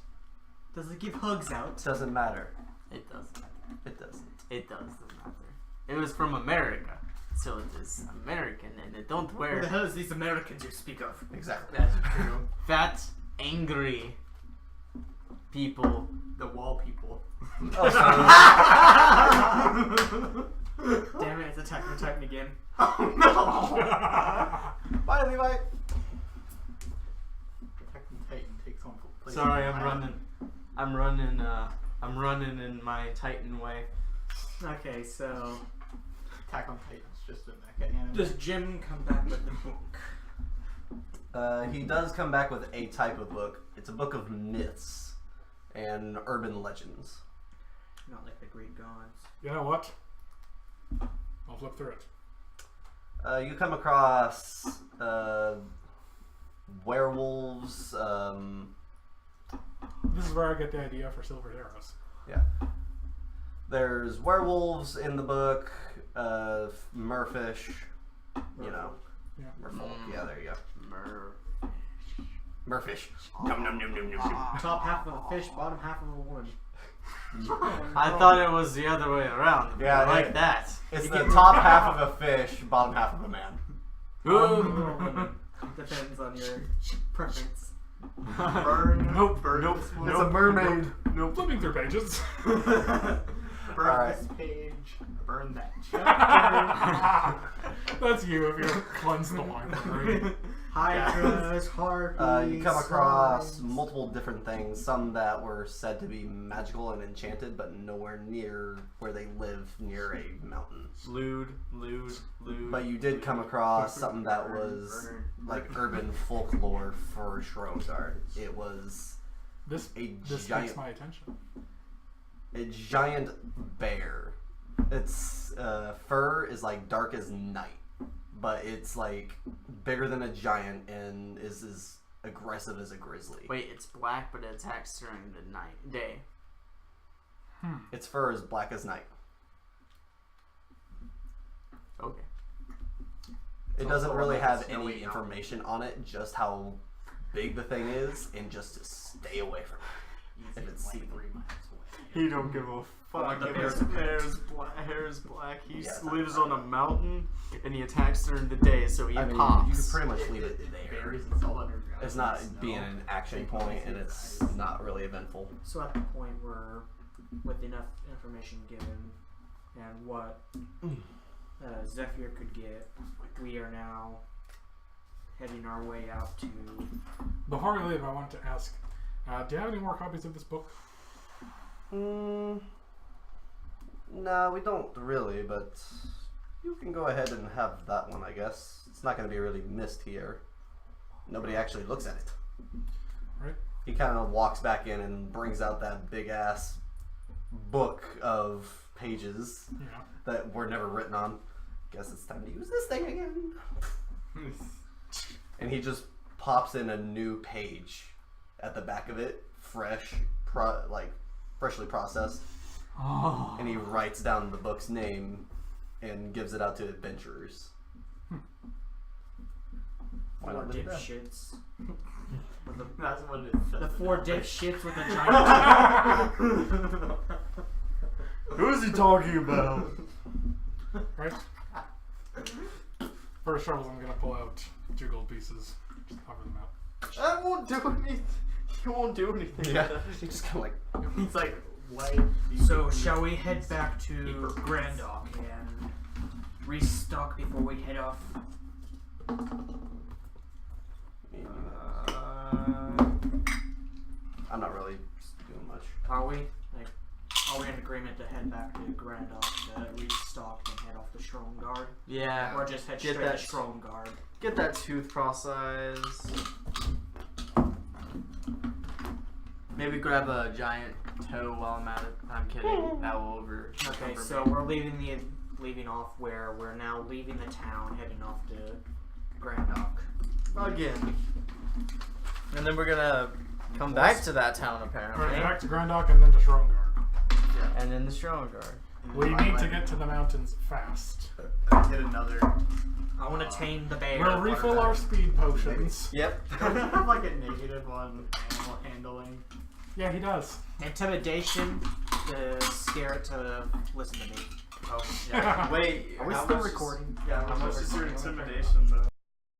Does it give hugs out? Doesn't matter. It does. It doesn't. It doesn't matter. It was from America, so it is American, and it don't Who wear the hell is these Americans you speak of? Exactly. that's true. Fat, angry people. The wall people. Oh, Damn it, it's Attack on Titan again. Oh no! Bye, Levi. Attack on Titan takes on place. Sorry, I'm running in my Titan way. Okay, so Attack on Titan's just a mecha anime. does Jim come back with the book? He does come back with a type of book. It's a book of myths and urban legends. Not like the Greek gods. You know what? I'll flip through it. You come across werewolves. This is where I get the idea for Silver Arrows. Yeah. There's werewolves in the book. Merfish. You know. Yeah. Merfolk. Yeah, there you go. Mer. Merfish. Num num num num num. Top half of a fish, bottom half of a woman. I thought it was the other way around. Yeah, I like yeah. that. It's the top half of a fish, bottom half of a man. Ooh. Depends on your preference. Burn. Nope. Burn Nope. this It's one. a mermaid. Flipping through pages. Burn Alright. this page. Burn that chapter. That's you if you're cleanse the library. Hydras, harpies. You come across slimes. multiple different things, some that were said to be magical and enchanted, but nowhere near where they live near a mountain. Lewd. But you did come across something that was like urban folklore for Shrunguard. It was This giant, takes my attention. a giant bear. Its fur is like dark as night, but it's like bigger than a giant and is as aggressive as a grizzly. Wait, it's black, but it attacks during the day. Its fur is black as night. Okay. It doesn't also really like have snowy any mountain. information on it, just how big the thing is, and just to stay away from it. If it's like seen. 3 miles away. He don't give a fuck. Like the if bear's his hair is black. He Yeah, lives on a mountain, and he attacks during the day, so he I mean, pops. you could pretty much leave it It there. buries its all underground. It's not Snow. being an action Big point, and places, it's guys. not really eventful. So at the point where, with enough information given, and what Zephyr could get, we are now heading our way out to. Before we leave, I want to ask, Do you have any more copies of this book? No, we don't really, but you can go ahead and have that one, I guess. It's not going to be really missed here. Nobody actually looks at it. Right. He kind of walks back in and brings out that big-ass book of pages Yeah. that were never written on. Guess it's time to use this thing again. And he just pops in a new page at the back of it, freshly processed. Oh. And he writes down the book's name and gives it out to adventurers. Why Four not do that? dipshits. That's what it says. The four dipshits with a giant. Who's he talking about? Right? First troubles, I'm gonna pull out 2 gold pieces. Just cover them out. That won't do anything. He won't do anything. Yeah, he just kind of like. He's like, why? So, shall we head back to Grand Dock and restock before we head off? I'm not really doing much. Are we? Like, are we in agreement to head back to Grand Dock to restock and head off to Strong Guard? Yeah. Or just head Get straight that- to Strong Guard? Get that tooth processed. Maybe grab a giant toe while I'm at it. I'm kidding. That will Okay, cover so me. we're leaving off where we're now leaving the town, heading off to Grand Dock. Again. And then we're gonna come back to that town apparently. Alright, back to Grand Dock and then to Strongard. And then the Strong Guard. We need to get to the mountains fast. Hit another. I want to tame the bear. We'll refill our speed potions. Yep. Does he have like a negative on animal handling? Yeah, he does. Intimidation to scare it to listen to me. Oh, yeah. Wait, Are we how still much is- recording? Yeah, How much is your recording? intimidation though?